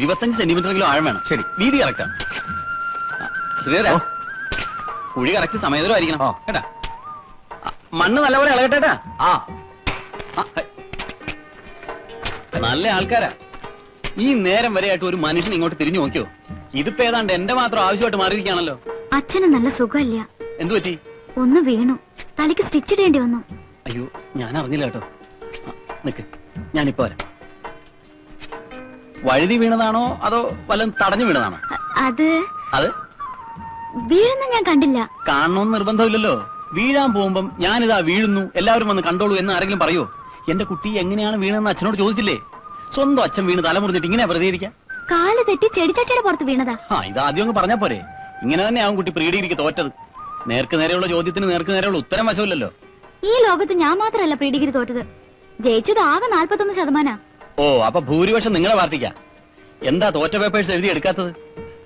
25 സെന്റിമീറ്ററെങ്കിലും ആഴം വേണം. ശരി, വീതി കറക്റ്റാ. ശ്രീധര, കുഴി കറക്റ്റ് സമയത്തിലായിരിക്കണം കേട്ടാ. മണ്ണ് നല്ലപോലെ ഇളകട്ടെട്ടാ. നല്ല ആൾക്കാരാ. ഈ നേരം വരെയായിട്ട് ഒരു മനുഷ്യൻ ഇങ്ങോട്ട് തിരിഞ്ഞു നോക്കിയോ? ഇതിപ്പോ ഏതാണ്ട് എന്റെ മാത്രം ആവശ്യമായിട്ട് മാറിയിരിക്കുകയാണല്ലോ. അച്ഛന് നല്ല സുഖമില്ല. എന്തു പറ്റി? ഒന്ന് വീണു, തലയ്ക്ക് സ്റ്റിച്ച് ഇടേണ്ടി വന്നു. അയ്യോ, ഞാൻ അറിഞ്ഞില്ല കേട്ടോ. നിക്ക്, ഞാനിപ്പോ വരാം. വഴുതി വീണതാണോ അതോ വല്ലതും തടഞ്ഞു വീണതാണോ? അത് വീഴുന്ന ഞാൻ കണ്ടില്ല. കാണണമെന്ന് നിർബന്ധമില്ലല്ലോ. വീഴാൻ പോകുമ്പം ഞാനിതാ വീഴുന്നു, എല്ലാവരും വന്ന് കണ്ടോളൂ എന്ന് ആരെങ്കിലും പറയോ? എന്റെ കുട്ടി എങ്ങനെയാണ് വീണെന്ന് അച്ഛനോട് ചോദിച്ചില്ലേ? സ്വന്തം അച്ഛൻ വീണ് തലമുറിഞ്ഞിട്ട് ഇങ്ങനെയാ പ്രതികരിക്കാം? കാല് തെറ്റി ചെടിച്ചട്ടിയുടെ പുറത്ത് വീണതാ. ഇത് ആദ്യം അങ്ങ് പറഞ്ഞാ പോരെ. ഇങ്ങനെ തന്നെ ആവും കുട്ടി പ്രീ ഡിഗ്രിക്ക് തോറ്റത്. നേർക്ക് നേരെയുള്ള ചോദ്യത്തിന് നേർക്ക് നേരെയുള്ള ഉത്തരം വശമില്ലല്ലോ. ഈ ലോകത്ത് ഞാൻ മാത്രമല്ല പ്രീ ഡിഗ്രി തോറ്റത്. ജയിച്ചത് ആകെ 41%. ഓ, അപ്പൊ ഭൂരിപക്ഷം നിങ്ങളെ പാർട്ടിക്കാ. എന്താ തോറ്റ പേപ്പേഴ്സ് എഴുതി എടുക്കാത്തത്?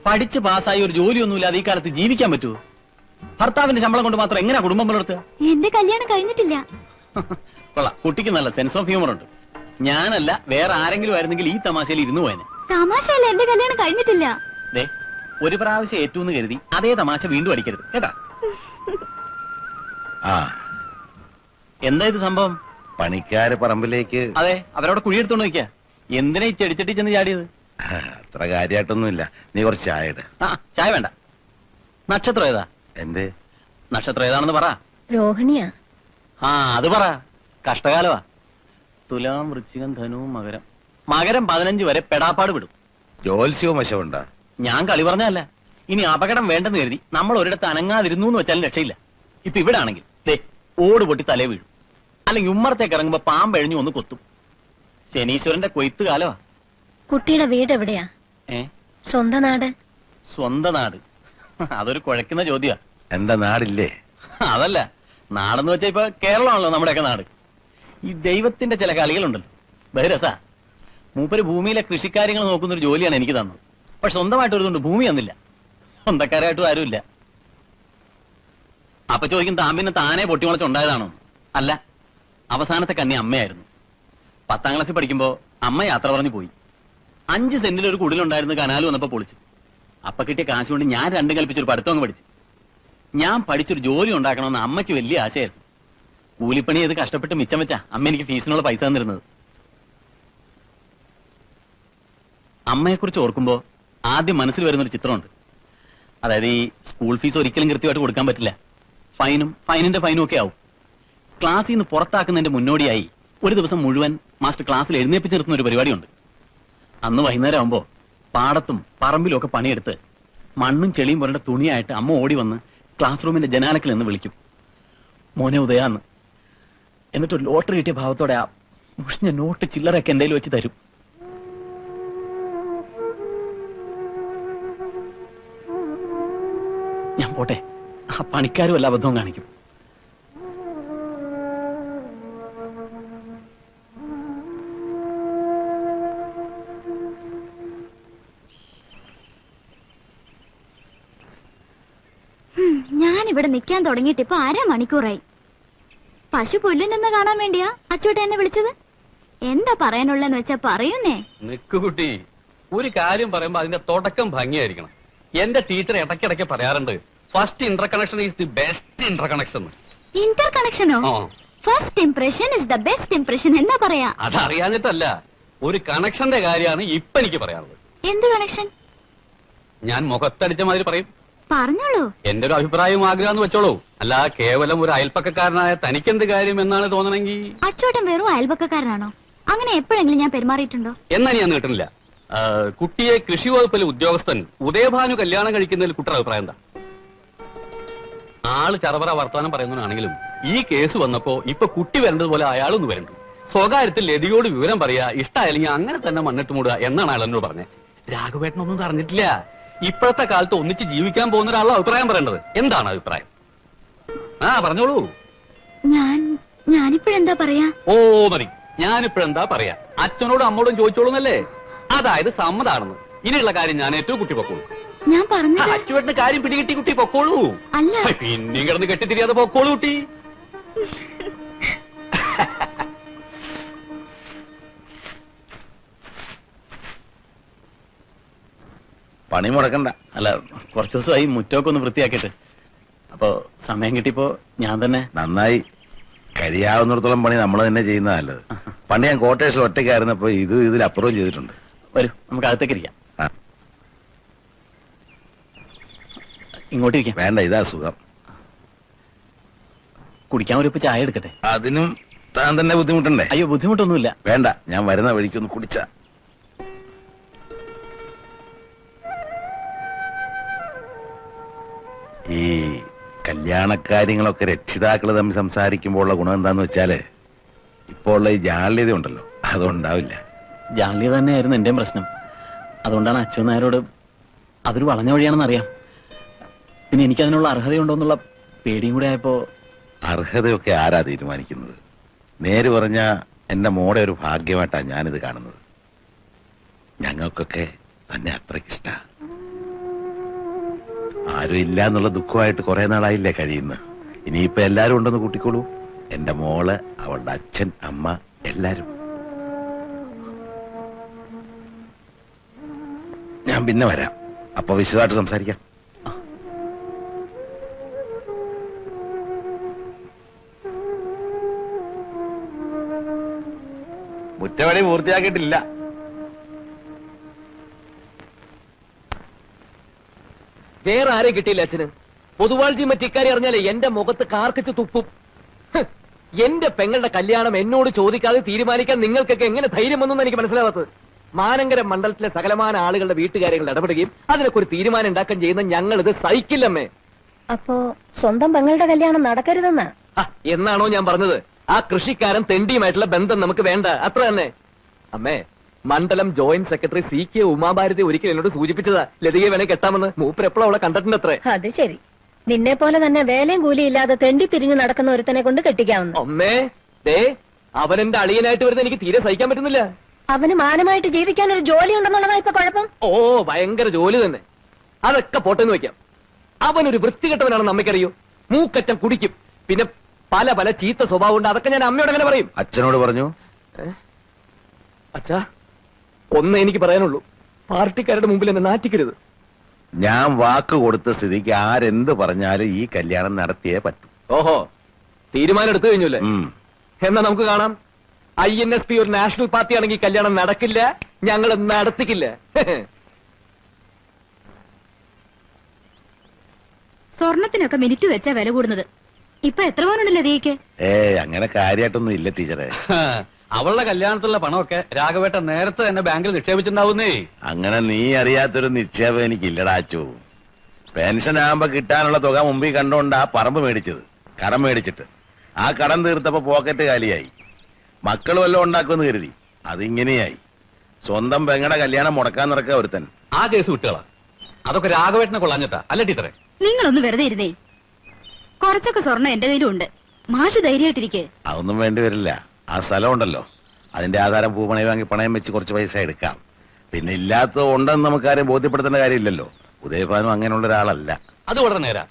പഠിച്ച് പാസ്സായി ഒരു ജോലിയൊന്നുമില്ലാതെ ഈ കാലത്ത് ജീവിക്കാൻ പറ്റുമോ? ഭർത്താവിന്റെ ശമ്പളം കൊണ്ട് മാത്രം എങ്ങനെയാ കുടുംബം പുലർത്തുക? എന്റെ കല്യാണം കഴിഞ്ഞിട്ടില്ല. കൊള്ളാം, കുട്ടിക്ക് നല്ല സെൻസ് ഓഫ് ഹ്യൂമർ ഉണ്ട്. ഞാനല്ല വേറെ ആരെങ്കിലും ആയിരുന്നെങ്കിൽ ഈ തമാശയിൽ ഇരുന്നു പോയനെ. തമാശയല്ല, എന്റെ കല്യാണം കഴിഞ്ഞിട്ടില്ല. ഒരു പ്രാവശ്യം ഏറ്റവും കരുതി അതേ തമാശ വീണ്ടും അടിക്കരുത് കേട്ടാ. എന്താ ഇത് സംഭവം? പണിക്കാര് പറമ്പിലേക്ക്. അതെ, അവരവിടെ കുഴിയെടുത്തോണ്ട് നോക്കിയാ. എന്തിനാ ഈ ചെടിച്ചട്ടി ചെന്ന് ചാടിയത്? അത്ര കാര്യമായിട്ടൊന്നുമില്ല. നീ കുറച്ച് ചായ ഇട്. ചായ വേണ്ട. നക്ഷത്രം ഏതാ? എന്ത് നക്ഷത്രം ഏതാണെന്ന് പറ. രോഹിണിയാ. അത് പറ. കഷ്ടകാലവാ. തുലാം, വൃശ്ചികം, ധനു, മകരം. മകരം 15 വരെ പെടാപ്പാട് വിടും. ജോത്സ്യവും വശമുണ്ടാ? ഞാൻ കളി പറഞ്ഞല്ല. ഇനി അപകടം വേണ്ടെന്ന് കരുതി നമ്മൾ ഒരിടത്ത് അനങ്ങാതിരുന്നു എന്ന് വെച്ചാലും രക്ഷയില്ല. ഇപ്പൊ ഇവിടെ ആണെങ്കിൽ ഓട് പൊട്ടി തലേ വീഴും, അല്ലെങ്കിൽ ഉമ്മറത്തേക്ക് ഇറങ്ങുമ്പോ പാമ്പെഴിഞ്ഞു ഒന്ന് കൊത്തും. ശനീശ്വരന്റെ കൊയ്ത്ത് കാലവാ. കുട്ടിയുടെ വീട് എവിടെയാ? സ്വന്തം നാട്? സ്വന്തം നാട് അതൊരു കുഴക്കുന്ന ചോദ്യാ. എന്താ നാടില്ലേ? അതല്ല, നാടെന്ന് വെച്ചാ ഇപ്പൊ കേരളമാണല്ലോ നമ്മുടെയൊക്കെ നാട്. ഈ ദൈവത്തിന്റെ ചില കളികളുണ്ടല്ലോ, ബഹിരസാ. മൂപ്പര് ഭൂമിയിലെ കൃഷിക്കാര്യങ്ങൾ നോക്കുന്ന ഒരു ജോലിയാണ് എനിക്ക് തന്നത്. പക്ഷെ സ്വന്തമായിട്ട് ഒരുതുണ്ട് ഭൂമി തന്നില്ല. സ്വന്തക്കാരായിട്ടും ആരുമില്ല. അപ്പൊ ചോദിക്കും, താമ്പിന്നെ താനെ പൊട്ടിമുളച്ചുണ്ടായതാണോ? അല്ല, അവസാനത്തെ കന്നി അമ്മയായിരുന്നു. 10ാം ക്ലാസ്സിൽ പഠിക്കുമ്പോ അമ്മ യാത്ര പറഞ്ഞു പോയി. 5 സെന്റിൽ ഒരു കുടിലുണ്ടായിരുന്നു, കനാല് വന്നപ്പോ പൊളിച്ചു. അപ്പൊ കിട്ടിയ കാശ് കൊണ്ട് ഞാൻ രണ്ടും കൽപ്പിച്ചൊരു പഠിത്തം അങ്ങ് പഠിച്ചു. ഞാൻ പഠിച്ചൊരു ജോലി ഉണ്ടാക്കണമെന്ന് അമ്മയ്ക്ക് വലിയ ആശയായിരുന്നു. കൂലിപ്പണി ചെയ്ത് കഷ്ടപ്പെട്ട് മിച്ചം വെച്ചാ അമ്മ എനിക്ക് ഫീസിനുള്ള പൈസ തന്നിരുന്നത്. അമ്മയെക്കുറിച്ച് ഓർക്കുമ്പോ ആദ്യം മനസ്സിൽ വരുന്നൊരു ചിത്രമുണ്ട്. അതായത് ഈ സ്കൂൾ ഫീസ് ഒരിക്കലും കൃത്യമായിട്ട് കൊടുക്കാൻ പറ്റില്ല. ഫൈനിന്റെ ഫൈനും ഒക്കെ ആവും. ക്ലാസ്സിൽ നിന്ന് പുറത്താക്കുന്നതിന്റെ മുന്നോടിയായി ഒരു ദിവസം മുഴുവൻ മാസ്റ്റർ ക്ലാസ്സിൽ എഴുന്നേപ്പിച്ച് നിർത്തുന്ന ഒരു പരിപാടിയുണ്ട്. അന്ന് വൈകുന്നേരം ആകുമ്പോ പാടത്തും പറമ്പിലും ഒക്കെ പണിയെടുത്ത് മണ്ണും ചെളിയും പുരണ്ട തുണിയായിട്ട് അമ്മ ഓടി വന്ന് ക്ലാസ് റൂമിന്റെ ജനാലക്കിൽ നിന്ന് വിളിക്കും, മോനെ ഉദയാന്ന്. എന്നിട്ടൊരു ലോട്ടറി കിട്ടിയ ഭാവത്തോടെ ആ മുഷിഞ്ഞ നോട്ട് ചില്ലറയൊക്കെ എന്തേലും വെച്ച് തരും. ഞാൻ പോട്ടെ, ആ പണിക്കാരും എല്ലാ അബദ്ധവും കാണിക്കും. ഞാനിവിടെ നിൽക്കാൻ തുടങ്ങിയിട്ട് ഇപ്പൊ 1/2 മണിക്കൂറായി. പശു പുല്ലിനെന്ന് കാണാൻ വേണ്ടിയാ അച്ചോട്ടെ എന്നെ വിളിച്ചത്? എന്താ പറയാനുള്ളതെന്ന് വെച്ചാ പറയുന്നേ. നിക്കുകുട്ടി, ഒരു കാര്യം പറയുമ്പോ അതിന്റെ തുടക്കം ഭംഗിയായിരിക്കണം. എന്റെ ടീച്ചർ ഇടയ്ക്കിടയ്ക്ക് പറയാറുണ്ട്, first interconnection is the best interconnection. ഇന്റർ കണക്ഷനോ? First impression is the best impression എന്നാ പറയാ. അതറിയാഞ്ഞിട്ടല്ല, ഒരു കണക്ഷന്റെ കാര്യമാണ് ഇപ്പൊ എനിക്ക് പറയാറുള്ളത്. എന്ത് കണക്ഷൻ? ഞാൻ മുഖത്തടിച്ച മാതിരി പറയും. പറഞ്ഞോളൂ. എന്റെ ഒരു അഭിപ്രായവും ആഗ്രഹം വെച്ചോളൂ. അല്ല, കേവലം ഒരു അയൽപ്പക്കക്കാരനായ തനിക്കെന്ത് കാര്യം എന്നാണ് തോന്നണമെങ്കിൽ. അച്ചോട്ടൻ വെറും അയൽപ്പക്കക്കാരനാണോ? അങ്ങനെ എപ്പോഴെങ്കിലും ഞാൻ പെരുമാറിയിട്ടുണ്ടോ? എന്നാ ഞാൻ കേട്ടില്ല. കുട്ടിയെ കൃഷി വകുപ്പിലെ ഉദ്യോഗസ്ഥൻ ഉദയഭാനു കല്യാണം കഴിക്കുന്നതിൽ കുട്ടിയുടെ അഭിപ്രായം എന്താ? ആള് ചറവറ വർത്തമാനം പറയുന്നതാണെങ്കിലും ഈ കേസ് വന്നപ്പോ ഇപ്പൊ കുട്ടി വരേണ്ടതുപോലെ അയാളൊന്ന് വരണ്ടു. സ്വകാര്യത്തിൽ ലതിയോട് വിവരം പറയാ, ഇഷ്ടമായില്ലെങ്കിൽ അങ്ങനെ തന്നെ മണ്ണിട്ട് മൂടുക എന്നാണ് അയാൾ എന്നോട് പറഞ്ഞത്. രാഘവേട്ടനൊന്നും അറിഞ്ഞിട്ടില്ല. ഇപ്പോഴത്തെ കാലത്ത് ഒന്നിച്ച് ജീവിക്കാൻ പോകുന്ന ഒരാളുടെ അഭിപ്രായം പറയേണ്ടത്. എന്താണ് അഭിപ്രായം? പറഞ്ഞോളൂ. ഞാനിപ്പോഴെന്താ പറയാ? മതി, ഞാനിപ്പോഴെന്താ പറയാ? അച്ഛനോടും അമ്മോടും ചോദിച്ചോളൂന്നല്ലേ? അതായത് സമ്മതാണെന്ന്. ഇനിയുള്ള കാര്യം ഞാൻ ഏറ്റവും കുട്ടി പൊക്കോളൂ. ഞാൻ പറഞ്ഞു. അച്ചുവേട്ടന് കാര്യം പിടികിട്ടി കുട്ടി പൊക്കോളൂ. അല്ല, പിന്നെയും കിടന്ന് കെട്ടിത്തിരിയാതെ പൊക്കോളൂ കുട്ടി. പണി മുടക്കണ്ട. അല്ല, കുറച്ചു ദിവസമായി മുറ്റമൊക്കെ ഒന്ന് വൃത്തിയാക്കിയിട്ട്. അപ്പൊ സമയം കിട്ടിയപ്പോ ഞാൻ തന്നെ. നന്നായി. കഴിയാവുന്നിടത്തോളം പണി നമ്മൾ തന്നെ ചെയ്യുന്ന നല്ലത്. പണ്ട് ഞാൻ കോട്ടേഴ്സിൽ ഒറ്റയ്ക്കായിരുന്നപ്പോ ഇതിലപ്പുറവും ചെയ്തിട്ടുണ്ട്. വരൂ, നമുക്ക് അകത്തേക്ക് ഇരിക്കാം. ആ. ഇങ്ങോട്ടിരിക്കാം. വേണ്ട, ഇതാ സുഖം. കുടിക്കാൻ ഒരു ഇപ്പൊ ചായ എടുക്കട്ടെ? അതിനും താൻ തന്നെ ബുദ്ധിമുട്ടുണ്ടേ? അയ്യോ, ബുദ്ധിമുട്ടൊന്നുമില്ല. വേണ്ട, ഞാൻ വരുന്ന വഴിക്കൊന്ന് കുടിച്ച. ഈ കല്യാണക്കാര്യങ്ങളൊക്കെ രക്ഷിതാക്കൾ തമ്മിൽ സംസാരിക്കുമ്പോൾ ഉള്ള ഗുണം എന്താന്ന് വെച്ചാല് ഇപ്പോൾ ഉള്ള ഈ ജാള്യത ഉണ്ടല്ലോ, അതുണ്ടാവില്ല. ജാള്യ തന്നെയായിരുന്നു എന്റെയും പ്രശ്നം. അതുകൊണ്ടാണ് അച്ഛൻ നായരോട് അതൊരു വളഞ്ഞ വഴിയാണെന്ന് അറിയാം. പിന്നെ എനിക്കതിനുള്ള അർഹതയുണ്ടോന്നുള്ള പേടിയും കൂടെ ആയപ്പോ. അർഹതയൊക്കെ ആരാ തീരുമാനിക്കുന്നത്? നേര് പറഞ്ഞ എന്റെ മോടെ ഒരു ഭാഗ്യമായിട്ടാണ് ഞാനിത് കാണുന്നത്. ഞങ്ങൾക്കൊക്കെ തന്നെ അത്രയ്ക്കിഷ്ട. ആരും ഇല്ല എന്നുള്ള ദുഃഖമായിട്ട് കുറെ നാളായില്ലേ കഴിയുന്നു. ഇനിയിപ്പോ എല്ലാരും ഉണ്ടെന്ന് കൂട്ടിക്കോളൂ. എന്റെ മോള്, അവളുടെ അച്ഛൻ, അമ്മ, എല്ലാരും. ഞാൻ പിന്നെ വരാം. അപ്പൊ വിശദമായിട്ട് സംസാരിക്കാം. മുറ്റവടി പൂർത്തിയാക്കിയിട്ടില്ല. വേറെ ആരെ കിട്ടിയില്ല അച്ഛന്. പൊതുവാൾജി മറ്റിക്കാരി അറിഞ്ഞാലേ എന്റെ മുഖത്ത് കാർക്കിച്ച് തുപ്പും. എന്റെ പെങ്ങളുടെ കല്യാണം എന്നോട് ചോദിക്കാതെ തീരുമാനിക്കാൻ നിങ്ങൾക്കൊക്കെ എങ്ങനെ ധൈര്യം വന്നു എനിക്ക് മനസ്സിലാവാത്തത്. മാനങ്കര മണ്ഡലത്തിലെ സകലമാന ആളുകളുടെ വീട്ടുകാര്യങ്ങൾ ഇടപെടുകയും അതിനൊക്കെ ഒരു തീരുമാനം ഉണ്ടാക്കാൻ ചെയ്യുന്ന ഞങ്ങൾ ഇത് സഹിക്കില്ലമ്മേ. അപ്പോ സ്വന്തം പെങ്ങളുടെ കല്യാണം നടക്കരുതെന്നാ? എന്നാണോ ഞാൻ പറഞ്ഞത്? ആ കൃഷിക്കാരൻ തെണ്ടിയുമായിട്ടുള്ള ബന്ധം നമുക്ക് വേണ്ട, അത്ര തന്നെ. അമ്മേ, മണ്ഡലം ജോയിന്റ് സെക്രട്ടറി CK ഉമാഭാരതി ഒരിക്കൽ എന്നോട് സൂചിപ്പിച്ചതാ ലതികയെ വേണേ കെട്ടാമെന്ന്. മൂപ്പർ എപ്പോഴും അവളെ കണ്ടിട്ടുണ്ട് അത്രേ. അത് ശരി. നിന്നെ പോലെ തന്നെ വേലയും കൂലി ഇല്ലാതെ തെണ്ടി തിരിഞ്ഞു നടക്കുന്ന ഒരുത്തനെ കൊണ്ട് കെട്ടിക്കാവുന്നു. അമ്മേ, ദേ അവൻ എന്റെ അളിയനായിട്ട് വരുന്ന എനിക്ക് തീരെ സഹിക്കാൻ പറ്റുന്നില്ല. അവന് മാനമായിട്ട് ജീവിക്കാൻ ഒരു ജോലി ഉണ്ടെന്നുള്ളതാ ഇപ്പൊ കുഴപ്പം. ഓ, ഭയങ്കര ജോലി തന്നെ. അതൊക്കെ പോട്ടെന്ന് വെക്കാം. അവനൊരു വൃത്തികെട്ടവനാണെന്ന് അമ്മയ്ക്കറിയോ? മൂക്കറ്റം കുടിക്കും, പിന്നെ പല പല ചീത്ത സ്വഭാവം ഉണ്ട്. അതൊക്കെ ഞാൻ അമ്മയോട് എങ്ങനെ പറയും? അച്ഛനോട് പറഞ്ഞു. അച്ഛാ, ഒന്നേ എനിക്ക് പറയാനുള്ളൂ, പാർട്ടിക്കാരുടെ മുമ്പിൽ എന്നെ നാറ്റിക്കരുത്. ഞാൻ വാക്ക് കൊടുത്ത സ്ഥിതിക്ക് ആരെന്ത് പറഞ്ഞാലും ഈ കല്യാണം നടത്തിയേ പറ്റൂ. ഓഹോ, തീരുമാനം എടുത്തു കഴിഞ്ഞല്ലേ? എന്നാ നമുക്ക് കാണാം. INSP ഒരു നാഷണൽ പാർട്ടി ആണെങ്കിൽ കല്യാണം നടക്കില്ല, ഞങ്ങൾ നടത്തിക്കില്ല. സ്വർണത്തിനൊക്കെ മിനിറ്റ് വെച്ചാ വില കൂടുന്നത്. ഇപ്പൊ എത്ര പവനുണ്ടല്ലോ ദീക്ക്? അങ്ങനെ കാര്യമായിട്ടൊന്നും ഇല്ല ടീച്ചറെ. അവളുടെ കല്യാണത്തിലുള്ള പണമൊക്കെ രാഘവേട്ടൻ നേരത്തെ തന്നെ ബാങ്കിൽ നിക്ഷേപിച്ചിട്ടുണ്ടാവുന്നേ. അങ്ങനെ നീ അറിയാത്തൊരു നിക്ഷേപം എനിക്കില്ലടാച്ചു. പെൻഷൻ ആകുമ്പോ കിട്ടാനുള്ള തുക മുമ്പിൽ കണ്ടോണ്ട് ആ പറമ്പ് മേടിച്ചത്, കടം മേടിച്ചിട്ട്. ആ കടം തീർത്തപ്പോ പോക്കറ്റ് കാലിയായി. മക്കൾ വല്ലതും ഉണ്ടാക്കുമെന്ന് കരുതി, അതിങ്ങനെയായി. സ്വന്തം പെങ്ങടെ കല്യാണം മുടക്കാൻ നടക്കുക ഒരുത്തൻ. ആ കേസ് വിട്ടുകളാ. അതൊക്കെ രാഘവേട്ടനെ കൊള്ളാഞ്ഞിട്ടാ അല്ല ടീച്ചറെ? നിങ്ങളൊന്ന് വെറുതെ ഇരുന്നേ. കുറച്ചൊക്കെ സ്വർണ്ണം എന്റെ കയ്യിലും ഉണ്ട്. മാഷ് ധൈര്യമായിട്ടിരിക്കെ. അതൊന്നും വേണ്ടി വരില്ല. ആ സ്ഥലം ഉണ്ടല്ലോ, അതിന്റെ ആധാരം പൂപ്പണയം വാങ്ങി പണയം വെച്ച് കുറച്ച് പൈസ എടുക്കാം. പിന്നെ ഇല്ലാത്തത് ഉണ്ടെന്ന് നമുക്കാരെയും ബോധ്യപ്പെടുത്തേണ്ട കാര്യമില്ലല്ലോ. ഉദയഭാനും അങ്ങനെയുള്ള ഒരാളല്ല. അത് വളരെ നേരാ.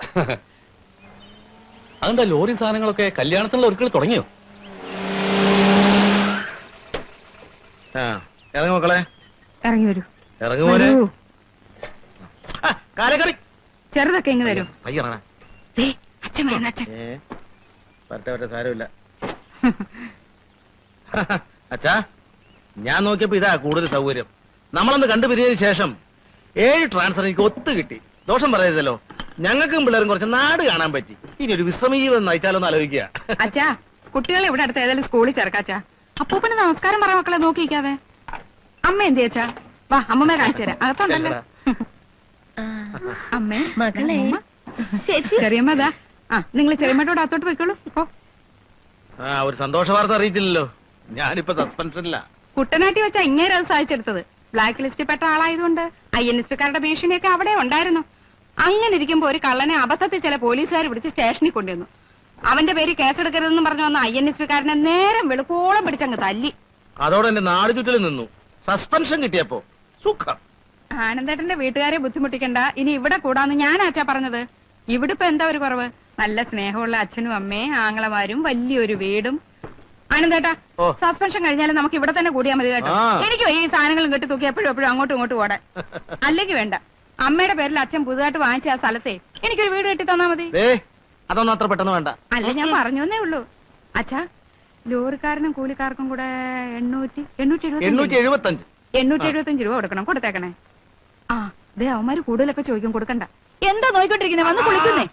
അതെന്താ ലോറി സാധനങ്ങളൊക്കെ കല്യാണത്തിനുള്ള ഒരുക്കൾ തുടങ്ങിയോ? ഇറങ്ങി മക്കളെ, ഇറങ്ങി വരൂ. ഇറങ്ങി പോലെ. കാലക്കറി ചെറുതൊക്കെ ഇങ്ങ് തരൂ. പയ്യറണ അച്ഛൻ വരുന്ന അച്ഛൻ. പറ്റ സാരമില്ല. അച്ഛാ, ഞാൻ നോക്കിയപ്പോ ഇതാ കൂടുതൽ സൗകര്യം. നമ്മളൊന്ന് കണ്ടുപിരിഞ്ഞതിന് ശേഷം 7 ട്രാൻസ്ഫർ എനിക്ക് ഒത്തു കിട്ടി. ദോഷം പറയരുതല്ലോ. ഞങ്ങൾക്കും പിള്ളേരും കുറച്ച് നാട് കാണാൻ പറ്റി. ഇനി ഒരു വിശ്രമ ജീവിതം നയിച്ചാലോന്ന് ആലോചിക്കുക. അച്ഛാ, കുട്ടികളെ ഇവിടെ അടുത്ത് ഏതായാലും സ്കൂളിൽ ചേർക്കാച്ചാ. അപ്പൂപ്പന് നമസ്കാരം പറ മക്കളെ, നോക്കിക്കാതെ. അമ്മ എന്ത് ചേച്ചാ? വാ, അമ്മമ്മ കാണിച്ചു തരാം. അകത്തുണ്ടല്ലോ അമ്മേ. മകളെ, ചേച്ചി, ചെറിയമ്മ ഇതാ. നിങ്ങൾ ചെറിയമ്മയോട് അകത്തോട്ട് പോയിക്കോളൂ. ഓ, ഒരു സന്തോഷ വാർത്ത അറിയിച്ചില്ലല്ലോ. ഞാനിപ്പോ സസ്പെൻഷനില്ല. കുട്ടനാട്ടി വെച്ചാ ഇങ്ങേരെ അത് സാധിച്ചെടുത്തത്. ബ്ലാക്ക് ലിസ്റ്റിൽ പെട്ട ആളായതുകൊണ്ട് INSP-കാരുടെ ഭീഷണിയൊക്കെ അവിടെ ഉണ്ടായിരുന്നു. അങ്ങനെ ഇരിക്കുമ്പോ ഒരു കള്ളനെ അബദ്ധത്തിൽ ചില പോലീസുകാർ പിടിച്ച് സ്റ്റേഷനിൽ കൊണ്ടുവന്നു. അവന്റെ പേര് കേസെടുക്കരുതെന്ന് പറഞ്ഞു വന്ന INSP-കാരനെ നേരം വെളുക്കോളം പിടിച്ചങ്ങ് തല്ലി. അതോടെ എന്റെ നാട് ചുറ്റിൽ നിന്നു. സസ്പെൻഷൻ കിട്ടിയപ്പോ സുഖം. ആനന്ദേട്ടന്റെ വീട്ടുകാരെ ബുദ്ധിമുട്ടിക്കണ്ട, ഇനി ഇവിടെ കൂടാന്ന് ഞാൻ ആച്ചാ പറഞ്ഞത്. ഇവിടെ ഇപ്പൊ എന്താ ഒരു കുറവ്? നല്ല സ്നേഹമുള്ള അച്ഛനും അമ്മയും ആങ്ങളമാരും വലിയൊരു വീടും. ആനന്ദേട്ടാ, സസ്പെൻഷൻ കഴിഞ്ഞാലും നമുക്ക് ഇവിടെ തന്നെ കൂടിയാൽ മതി കേട്ടോ. എനിക്ക് ഈ സാധനങ്ങളും കെട്ടി തൂക്കി എപ്പോഴും അങ്ങോട്ടും ഇങ്ങോട്ടും ഓടാൻ. അല്ലെങ്കിൽ വേണ്ട, അമ്മയുടെ പേരിൽ അച്ഛൻ പുതുതായിട്ട് വാങ്ങിച്ച ആ സ്ഥലത്തെ എനിക്കൊരു വീട് കെട്ടി തന്നാ മതി. അതൊന്നും അത്ര പെട്ടെന്ന് വേണ്ട. അല്ല, ഞാൻ പറഞ്ഞേ ഉള്ളൂ. അച്ഛാ, ലോറിക്കാരനും കൂലിക്കാർക്കും കൂടെ 875 രൂപ കൊടുക്കണം. കൊടുത്തേക്കണേ. ആ, ദേ അവന്മാര് കൂടുതലൊക്കെ ചോദിക്കും, കൊടുക്കണ്ട. എന്താ നോയിക്കൊണ്ടിരിക്കുന്നേ? വന്ന് കുളിക്കുന്നേ.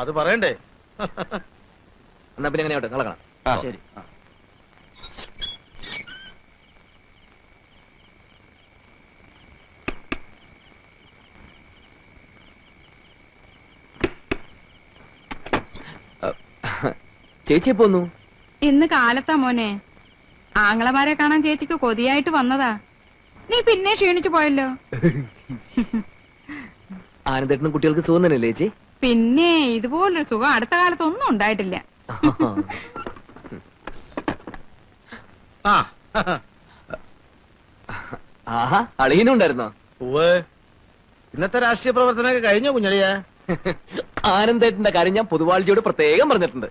അത് പറയണ്ടേ? എന്നാ പിന്നെ എങ്ങനെയാട്ടെ, നാളെ കാണാം. ശരി. ചേച്ചി പോന്നു. ഇന്ന് കാലത്താ മോനെ. ആങ്ങളമാരെ കാണാൻ ചേച്ചിക്ക് കൊതിയായിട്ട് വന്നതാ. നീ പിന്നെ ക്ഷീണിച്ചു പോയല്ലോ. ആനന്ദേട്ടനും കുട്ടികൾക്ക് സുഖം തന്നെയല്ലേ ചേച്ചി? പിന്നെ ഇതുപോലൊരു സുഖം അടുത്ത കാലത്തൊന്നും ഉണ്ടായിട്ടില്ല. ആഹാ, അളിയനും ഉണ്ടായിരുന്നോ? ഇന്നത്തെ രാഷ്ട്രീയ പ്രവർത്തനമൊക്കെ കഴിഞ്ഞോ കുഞ്ഞളിയ? ആനന്ദേട്ടന്റെ കാര്യം ഞാൻ പൊതുവാഴ്ചയോട് പ്രത്യേകം പറഞ്ഞിട്ടുണ്ട്.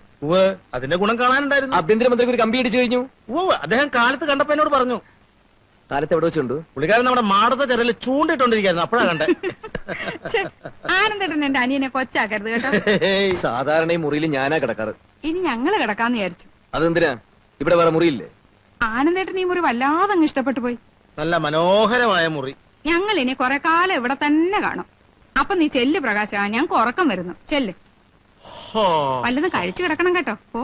അതിന്റെ ഗുണം കാണാനുണ്ടായിരുന്നു. ആഭ്യന്തരമന്ത്രിക്ക് ഒരു കമ്പി അടിച്ചു കഴിഞ്ഞു. അദ്ദേഹം കാലത്ത് കണ്ടപ്പോ എന്നോട് പറഞ്ഞു. കാലത്ത് എവിടെ വെച്ചുണ്ട്? പുള്ളിക്കാരൻ നമ്മുടെ മാടത്തെ തെരല് ചൂണ്ടിട്ടോണ്ടിരിക്കായിരുന്നു. അപ്പോഴാ കണ്ടേ. ആനന്ദേട്ടൻ എന്റെ അനിയനെ കൊച്ചാക്കരുത് കേട്ടോ. സാധാരണ ഈ മുറിയിൽ ഞാനാ കിടക്കാറ്. ഇനി ഞങ്ങള് കിടക്കാന്ന് വിചാരിച്ചു. അതെന്തിനാ? ഇവിടെ വേറെ മുറിയില്ലേ? ആനന്ദേട്ടൻ ഈ മുറി വല്ലാതെ അങ്ങ് ഇഷ്ടപ്പെട്ടു പോയി. നല്ല മനോഹരമായ മുറി. ഞങ്ങൾ ഇനി കുറെ കാലം ഇവിടെ തന്നെ കാണും. അപ്പൊ നീ ചെല്ല് പ്രകാശ, ഞങ്ങൾക്ക് ഉറക്കം വരുന്നു. ചെല്ല്. വല്ലതും കഴിച്ചു കിടക്കണം കേട്ടോ. ഓ,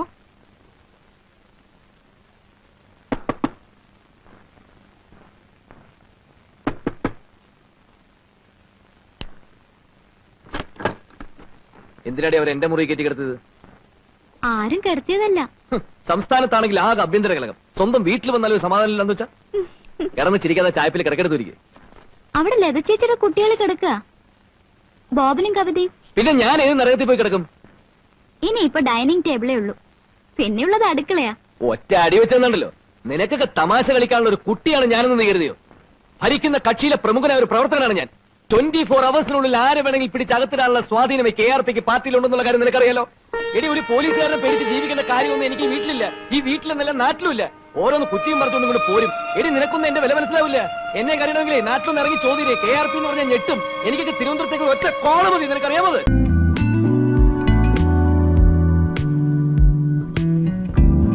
എന്തിനാടി അവർ എന്റെ മുറി കയറ്റി കിടത്തത്? ആരും കിടത്തിയതല്ല. സംസ്ഥാനത്താണെങ്കിൽ ആകെ ആഭ്യന്തര കലകം. സ്വന്തം വീട്ടിൽ വന്നാലും സമാധാനം ഇല്ലെന്ന് വെച്ചാ കിടന്ന് ചിരിക്കാതെ ചായപ്പിൽ കിടക്കെടുത്തിരിക്കും. അവിടെ ലത ചേച്ചിയുടെ കുട്ടികൾ കിടക്കുക, ബോബനും കവിതയും. പിന്നെ ഞാൻ ഏത് നരകത്തിൽ പോയി കിടക്കും? ഇനി ഇപ്പൊ ഡൈനിങ് ടേബിളേ ഉള്ളൂ, പിന്നെയുള്ളത് അടുക്കളയാ. ഒറ്റ അടി വെച്ചെന്നുണ്ടല്ലോ. നിനക്കൊക്കെ തമാശ കളിക്കാനുള്ള ഒരു കുട്ടിയാണ് ഞാനെന്ന് കരുതിയോ? ഭരിക്കുന്ന കക്ഷിയിലെ പ്രമുഖനായ ഒരു പ്രവർത്തകനാണ് ഞാൻ. 24 അവേഴ്സിനുള്ളിൽ ആരെ വേണമെങ്കിൽ പിടിച്ചകത്തിടാനുള്ള സ്വാധീനം KRPക്ക് പാർട്ടിയിലുണ്ടെന്നുള്ള കാര്യം നിനക്കറിയാലോ. എടി, ഒരു പോലീസുകാരനെ പേടിച്ച് ജീവിക്കേണ്ട കാര്യമൊന്നും എനിക്ക് ഈ വീട്ടിലില്ല. ഈ വീട്ടിലെന്നല്ല നാട്ടിലുമില്ല. ഓരോന്ന് കുറ്റിയും പറഞ്ഞുകൊണ്ട് ഇങ്ങോട്ട് പോരും. എടി, നിനക്കൊന്നും എന്റെ വില മനസ്സിലാവില്ല. എന്നെ കറിയണമെങ്കിലേ നാട്ടിലൊന്ന് ഇറങ്ങി ചോദ്യം KRP എന്ന് പറഞ്ഞാൽ ഞെട്ടും. എനിക്കൊക്കെ തിരുവനന്തപുരത്തേക്ക് ഒറ്റ കോള മതി. നിനക്കറിയാമത്?